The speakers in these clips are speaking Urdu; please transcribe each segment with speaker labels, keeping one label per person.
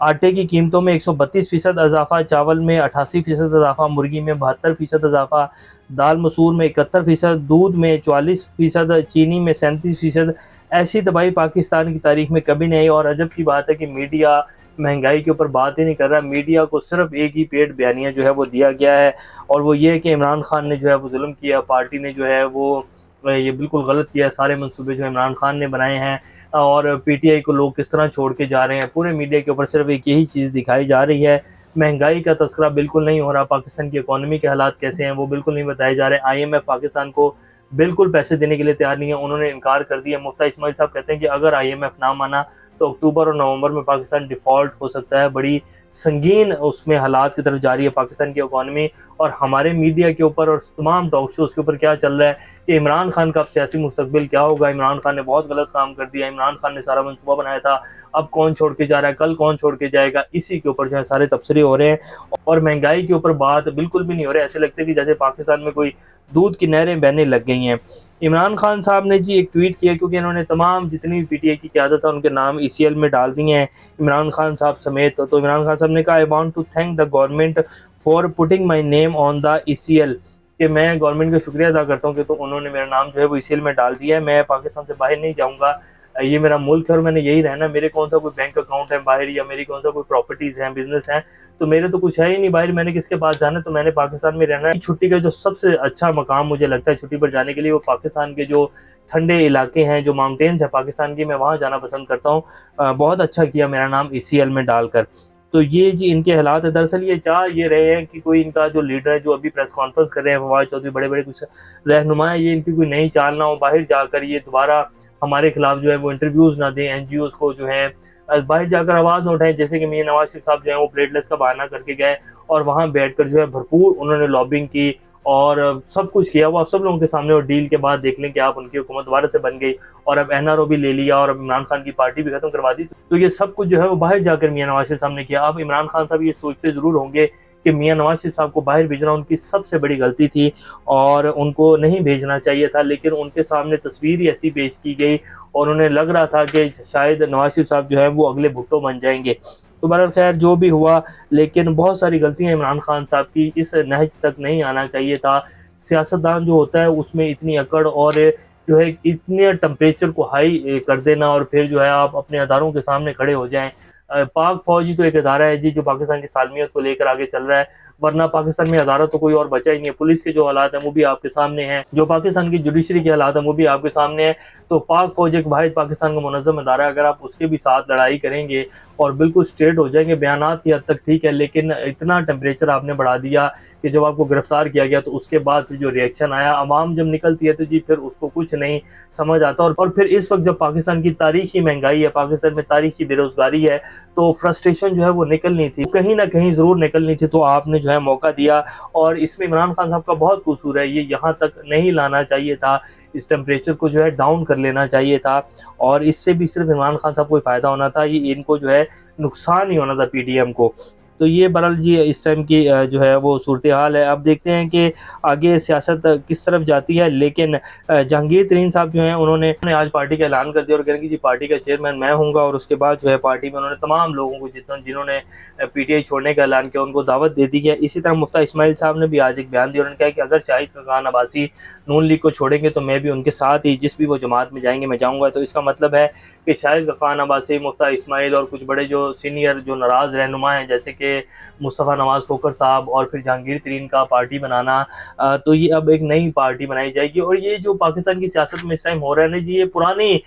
Speaker 1: آٹے کی قیمتوں میں 132% اضافہ، چاول میں 88% اضافہ، مرغی میں 72% اضافہ، دال مسور میں 71%، دودھ میں 44%، چینی میں 37%۔ ایسی تباہی پاکستان کی تاریخ میں کبھی نہیں آئی۔ اور عجب کی بات ہے کہ میڈیا مہنگائی کے اوپر بات ہی نہیں کر رہا، میڈیا کو صرف ایک ہی پیٹ بیانیہ جو ہے وہ دیا گیا ہے، اور وہ یہ ہے کہ عمران خان نے جو ہے وہ ظلم کیا، پارٹی نے جو ہے وہ یہ بالکل غلط کیا، سارے منصوبے جو عمران خان نے بنائے ہیں، اور پی ٹی آئی کو لوگ کس طرح چھوڑ کے جا رہے ہیں۔ پورے میڈیا کے اوپر صرف ایک یہی چیز دکھائی جا رہی ہے، مہنگائی کا تذکرہ بالکل نہیں ہو رہا، پاکستان کی اکانومی کے حالات کیسے ہیں وہ بالکل نہیں بتائے جا رہے۔ آئی ایم ایف پاکستان کو بالکل پیسے دینے کے لیے تیار نہیں ہے، انہوں نے انکار کر دیا۔ مفتیٰ اسماعیل صاحب کہتے ہیں کہ اگر آئی ایم ایف نہ مانا تو اکتوبر اور نومبر میں پاکستان ڈیفالٹ ہو سکتا ہے، بڑی سنگین اس میں حالات کی طرف جاری ہے پاکستان کی اکانومی۔ اور ہمارے میڈیا کے اوپر اور تمام ٹاک شوز کے اوپر کیا چل رہا ہے کہ عمران خان کا اب سیاسی مستقبل کیا ہوگا، عمران خان نے بہت غلط کام کر دیا، عمران خان نے سارا منصوبہ بنایا تھا، اب کون چھوڑ کے جا رہا ہے، کل کون چھوڑ کے جائے گا، اسی کے اوپر جو ہے سارے تبصرے ہو رہے ہیں، اور مہنگائی کے اوپر بات بالکل بھی نہیں ہو رہی۔ ایسے لگتا ہے کہ جیسے پاکستان میں کوئی دودھ کی نہریں بہنے لگ گئی ہیں۔ عمران خان صاحب نے جی ایک ٹویٹ کیا، کیونکہ انہوں نے تمام جتنی پی ٹی آئی کی قیادت ہے ان کے نام ای سی ایل میں ڈال دیے ہیں عمران خان صاحب سمیت۔ تو عمران خان صاحب نے کہا، I want to thank the government for putting my name on the ECL، کہ میں گورنمنٹ کا شکریہ ادا کرتا ہوں کہ تو انہوں نے میرا نام جو ہے وہ ای سی ایل میں ڈال دیا ہے، میں پاکستان سے باہر نہیں جاؤں گا، یہ میرا ملک ہے اور میں نے یہی رہنا، میرے کون سا کوئی بینک اکاؤنٹ ہے باہر، یا میری کون سا کوئی پراپرٹیز ہیں، بزنس ہیں، تو میرے تو کچھ ہے ہی نہیں باہر، میں نے کس کے پاس جانا ہے، تو میں نے پاکستان میں رہنا ہے۔ چھٹی کا جو سب سے اچھا مقام مجھے لگتا ہے چھٹی پر جانے کے لیے، وہ پاکستان کے جو ٹھنڈے علاقے ہیں، جو ماؤنٹینز ہیں پاکستان کی، میں وہاں جانا پسند کرتا ہوں۔ بہت اچھا کیا میرا نام ای سی ایل میں ڈال کر۔ تو یہ جی ان کے حالات ہیں۔ دراصل یہ چاہ یہ رہے ہیں کہ کوئی ان کا جو لیڈر ہے جو ابھی پریس کانفرنس کر رہے ہیں فواد چودھری، بڑے بڑے کچھ رہنما ہیں، یہ ان کی کوئی نئی چال نہ ہو، باہر جا کر یہ دوبارہ ہمارے خلاف جو ہے وہ انٹرویوز نہ دیں، این جی اوز کو جو ہے باہر جا کر آواز نہ اٹھائیں، جیسے کہ میاں نواز شریف صاحب جو ہیں وہ پلیٹ لیس کا بہانہ کر کے گئے اور وہاں بیٹھ کر جو ہے بھرپور انہوں نے لابنگ کی اور سب کچھ کیا، وہ آپ سب لوگوں کے سامنے، اور ڈیل کے بعد دیکھ لیں کہ آپ ان کی حکومت دوبارہ سے بن گئی، اور اب این آر او بھی لے لیا، اور اب عمران خان کی پارٹی بھی ختم کروا دی۔ تو یہ سب کچھ جو ہے وہ باہر جا کر میاں نواز شریف صاحب نے کیا۔ اب عمران خان صاحب یہ سوچتے ضرور ہوں گے کہ میاں نواز شریف صاحب کو باہر بھیجنا ان کی سب سے بڑی غلطی تھی اور ان کو نہیں بھیجنا چاہیے تھا، لیکن ان کے سامنے تصویر ہی ایسی پیش کی گئی اور انہیں لگ رہا تھا کہ شاید نواز شریف صاحب جو ہے وہ اگلے بھٹو بن جائیں گے۔ تو بہرحال خیر جو بھی ہوا، لیکن بہت ساری غلطیاں عمران خان صاحب کی، اس نہج تک نہیں آنا چاہیے تھا۔ سیاستدان جو ہوتا ہے اس میں اتنی اکڑ اور جو ہے اتنے ٹمپریچر کو ہائی کر دینا، اور پھر جو ہے آپ اپنے اداروں کے سامنے کھڑے ہو جائیں۔ پاک فوجی تو ایک ادارہ ہے جی جو پاکستان کی سالمیت کو لے کر آگے چل رہا ہے، ورنہ پاکستان میں ادارہ تو کوئی اور بچا ہی نہیں ہے۔ پولیس کے جو حالات ہیں وہ بھی آپ کے سامنے ہیں، جو پاکستان کی جوڈیشری کے حالات ہیں وہ بھی آپ کے سامنے ہیں۔ تو پاک فوج ایک واحد پاکستان کا منظم ادارہ ہے، اگر آپ اس کے بھی ساتھ لڑائی کریں گے اور بالکل اسٹریٹ ہو جائیں گے، بیانات کی حد تک ٹھیک ہے، لیکن اتنا ٹمپریچر آپ نے بڑھا دیا کہ جب آپ کو گرفتار کیا گیا تو اس کے بعد پھر جو ریئیکشن آیا، عوام جب نکلتی ہے تو جی پھر اس کو کچھ نہیں سمجھ آتا، اور پھر اس وقت جب پاکستان کی تاریخی مہنگائی ہے، پاکستان میں تاریخی بے روزگاری ہے، تو فرسٹریشن جو ہے وہ نکلنی تھی، کہیں نہ کہیں ضرور نکلنی تھی، تو آپ نے جو ہے موقع دیا، اور اس میں عمران خان صاحب کا بہت قصور ہے، یہ یہاں تک نہیں لانا چاہیے تھا، اس ٹمپریچر کو جو ہے ڈاؤن کر لینا چاہیے تھا، اور اس سے بھی صرف عمران خان صاحب کو ہی فائدہ ہونا تھا، یہ ان کو جو ہے نقصان ہی ہونا تھا پی ڈی ایم کو۔ تو یہ برحال جی اس ٹائم کی جو ہے وہ صورتحال ہے۔ اب دیکھتے ہیں کہ آگے سیاست کس طرف جاتی ہے، لیکن جہانگیر ترین صاحب جو ہیں انہوں نے آج پارٹی کا اعلان کر دیا اور کہہ رہے ہیں کہ جی پارٹی کا چیئرمین میں ہوں گا، اور اس کے بعد جو ہے پارٹی میں انہوں نے تمام لوگوں کو جنہوں نے پی ٹی آئی چھوڑنے کا اعلان کیا ان کو دعوت دے دی ہے۔ اسی طرح مفتیٰ اسماعیل صاحب نے بھی آج ایک بیان دیا، انہوں نے کہا کہ اگر شاہد خاقان عباسی نون لیگ کو چھوڑیں گے تو میں بھی ان کے ساتھ ہی جس بھی وہ جماعت میں جائیں گے میں جاؤں گا۔ تو اس کا مطلب ہے کہ شاہد خاقان عباسی، مفتیٰ اسماعیل اور کچھ بڑے جو سینئر جو ناراض رہنما ہیں جیسے کہ مصطفیٰ نواز کھوکھر صاحب اور پھر جہانگیر ترین کا پارٹی بنانا، تو یہ اب ایک نئی پارٹی بنائی جائے گی۔ اور یہ جو پاکستان کی سیاست میں اس ٹائم ہو رہا ہے نا جی، یہ پرانی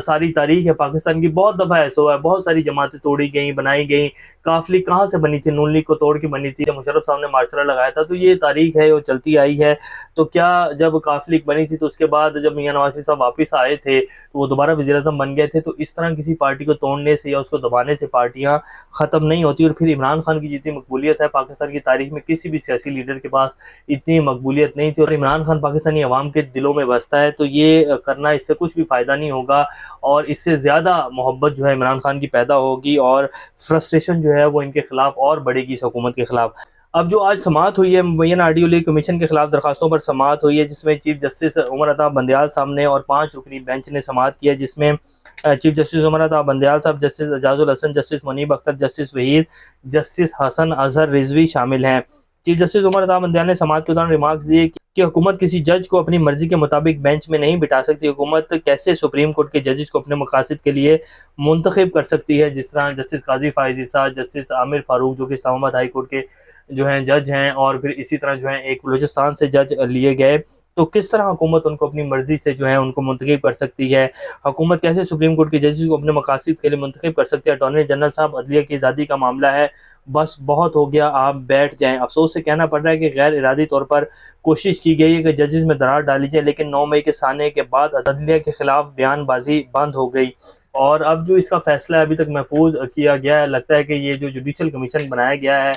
Speaker 1: ساری تاریخ ہے پاکستان کی، بہت دفعہ ایسا ہوا ہے، بہت ساری جماعتیں توڑی گئیں، بنائی گئیں۔ کاف لیگ کہاں سے بنی تھی؟ نون لیگ کو توڑ کے بنی تھی، جب مشرف صاحب نے مارشلہ لگایا تھا، تو یہ تاریخ ہے اور چلتی آئی ہے۔ تو کیا جب کاف لیگ بنی تھی تو اس کے بعد جب میاں نواز شریف صاحب واپس آئے تھے تو وہ دوبارہ وزیر اعظم بن گئے تھے، تو اس طرح کسی پارٹی کو توڑنے سے یا اس کو دبانے سے پارٹیاں ختم نہیں ہوتی۔ اور پھر عمران خان کی جتنی مقبولیت ہے پاکستان کی تاریخ میں کسی بھی سیاسی لیڈر کے پاس اتنی مقبولیت نہیں تھی، اور عمران خان پاکستانی عوام کے دلوں میں بستا ہے، تو یہ کرنا اس سے کچھ بھی فائدہ نہیں ہوگا، اور اس سے زیادہ محبت جو ہے عمران خان کی پیدا ہوگی، اور فرسٹریشن جو ہے وہ ان کے خلاف اور بڑھے گی اس حکومت کے خلاف۔ اب جو آج سماعت ہوئی ہے مبینہ آڈیو لیک کمیشن کے خلاف درخواستوں پر سماعت ہوئی ہے، جس میں چیف جسٹس عمر عطا بندیال صاحب نے اور 5 رکنی بینچ نے سماعت کیا، جس میں چیف جسٹس عمر عطا بندیال صاحب، جسٹس اعجاز الحسن، جسٹس منیب اختر، جسٹس وحید، جسٹس حسن اظہر رضوی شامل ہیں۔ چیف جسٹس عمر عطا بندیال نے سماعت کے دوران ریمارکس دیے کہ حکومت کسی جج کو اپنی مرضی کے مطابق بینچ میں نہیں بٹھا سکتی۔ حکومت کیسے سپریم کورٹ کے ججز کو اپنے مقاصد کے لیے منتخب کر سکتی ہے، جس طرح جسٹس قاضی فائز عیسیٰ، جسٹس عامر فاروق جو کہ اسلام آباد ہائی کورٹ کے جو ہیں جج ہیں، اور پھر اسی طرح جو ہیں ایک بلوچستان سے جج لیے گئے، تو کس طرح حکومت ان کو اپنی مرضی سے جو ہے ان کو منتخب کر سکتی ہے؟ حکومت کیسے سپریم کورٹ کے ججز کو اپنے مقاصد کے لیے منتخب کر سکتی ہے؟ اٹارنی جنرل صاحب، عدلیہ کی آزادی کا معاملہ ہے، بس بہت ہو گیا، آپ بیٹھ جائیں۔ افسوس سے کہنا پڑ رہا ہے کہ غیر ارادی طور پر کوشش کی گئی ہے کہ ججز میں درار ڈالی جائے، لیکن 9 مئی کے سانے کے بعد عدلیہ کے خلاف بیان بازی بند ہو گئی، اور اب جو اس کا فیصلہ ابھی تک محفوظ کیا گیا ہے، لگتا ہے کہ یہ جو جوڈیشل کمیشن بنایا گیا ہے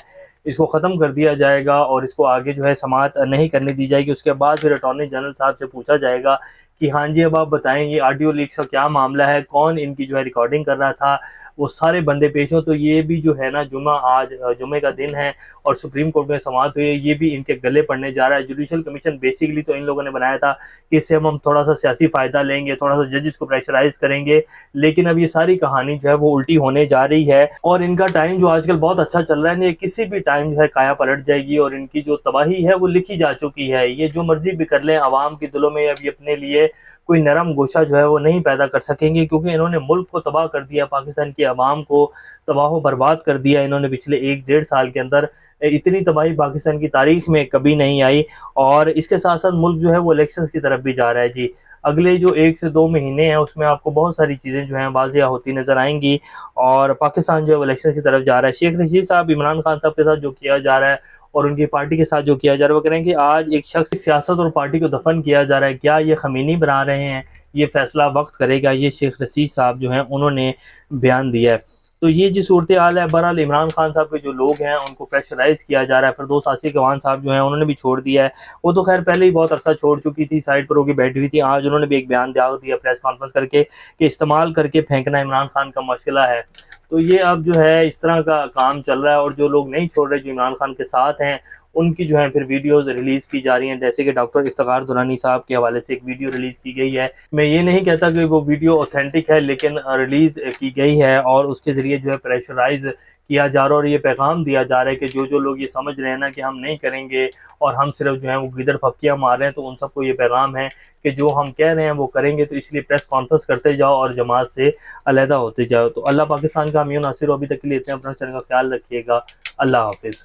Speaker 1: اس کو ختم کر دیا جائے گا اور اس کو آگے جو ہے سماعت نہیں کرنے دی جائے گی۔ اس کے بعد پھر اٹارنی جنرل صاحب سے پوچھا جائے گا کہ ہاں جی اب آپ بتائیں یہ آڈیو لیکس کا کیا معاملہ ہے، کون ان کی جو ہے ریکارڈنگ کر رہا تھا، وہ سارے بندے پیش ہوں۔ تو یہ بھی جو ہے نا آج جمعے کا دن ہے اور سپریم کورٹ میں سماعت ہوئی ہے، یہ بھی ان کے گلے پڑنے جا رہا ہے۔ جوڈیشل کمیشن بیسیکلی تو ان لوگوں نے بنایا تھا کہ اس سے ہم تھوڑا سا سیاسی فائدہ لیں گے، تھوڑا سا ججز کو پریشرائز کریں گے، لیکن اب یہ ساری کہانی جو ہے وہ الٹی ہونے جا رہی ہے، اور ان کا ٹائم جو آج کل بہت اچھا چل رہا ہے، یہ کسی بھی ٹائم جو ہے کایا پلٹ جائے گی، اور ان کی جو تباہی ہے وہ لکھی جا چکی ہے۔ یہ جو مرضی بھی کر لیں، عوام کے دلوں میں اب یہ اپنے لیے کوئی نرم گوشہ جو ہے وہ نہیں پیدا کر سکیں گے، کیونکہ انہوں نے ملک کو تباہ کر دیا، پاکستان کی عوام کو تباہ و برباد کر دیا انہوں نے پچھلے 1-1.5 سال کے اندر۔ اتنی تباہی پاکستان کی تاریخ میں کبھی نہیں آئی، اور اس کے ساتھ ساتھ ملک جو ہے وہ الیکشنز کی طرف بھی جا رہا ہے جی۔ اگلے جو 1 سے 2 مہینے ہیں اس میں آپ کو بہت ساری چیزیں جو ہیں واضح ہوتی نظر آئیں گی، اور پاکستان جو ہے وہ الیکشن کی طرف جا رہا ہے۔ شیخ رشید صاحب، عمران خان صاحب کے ساتھ جو کیا جا رہا ہے اور ان کی پارٹی کے ساتھ جو کیا جا رہا ہے، وہ کہہ رہے ہیں کہ آج ایک شخص سیاست اور پارٹی کو دفن کیا جا رہا ہے، کیا یہ خمینی بنا رہے ہیں؟ یہ فیصلہ وقت کرے گا۔ یہ شیخ رشید صاحب جو ہیں انہوں نے بیان دیا ہے۔ تو یہ جی صورتحال ہے۔ بہرحال عمران خان صاحب کے جو لوگ ہیں ان کو پریشرائز کیا جا رہا ہے۔ فردوس عاصف گوان صاحب جو ہیں انہوں نے بھی چھوڑ دیا ہے، وہ تو خیر پہلے ہی بہت عرصہ چھوڑ چکی تھی، سائڈ پر ہو کے بیٹھی ہوئی تھی۔ آج انہوں نے بھی ایک بیان دیا پریس کانفرنس کر کے کہ استعمال کر کے پھینکنا عمران خان کا مشغلہ ہے۔ تو یہ اب جو ہے اس طرح کا کام چل رہا ہے، اور جو لوگ نہیں چھوڑ رہے، جو عمران خان کے ساتھ ہیں، ان کی جو ہے پھر ویڈیوز ریلیز کی جا رہی ہیں، جیسے کہ ڈاکٹر افتخار درانی صاحب کے حوالے سے ایک ویڈیو ریلیز کی گئی ہے۔ میں یہ نہیں کہتا کہ وہ ویڈیو اوتھینٹک ہے، لیکن ریلیز کی گئی ہے، اور اس کے ذریعے جو ہے پریشرائز کیا جا رہا ہے، اور یہ پیغام دیا جا رہا ہے کہ جو لوگ یہ سمجھ رہے ہیں نا کہ ہم نہیں کریں گے اور ہم صرف جو ہے وہ گدڑ پھپکیاں مار رہے ہیں، تو ان سب کو یہ پیغام ہے کہ جو ہم کہہ رہے ہیں وہ کریں گے، تو اس لیے پریس کانفرنس کرتے جاؤ اور جماعت سے علیحدہ ہوتے جاؤ۔ تو اللہ پاکستان کا حامی و ناصر ہو۔ ابھی تک کے لیے اتنے، اپنا چینل کا خیال رکھیے گا۔ اللہ حافظ۔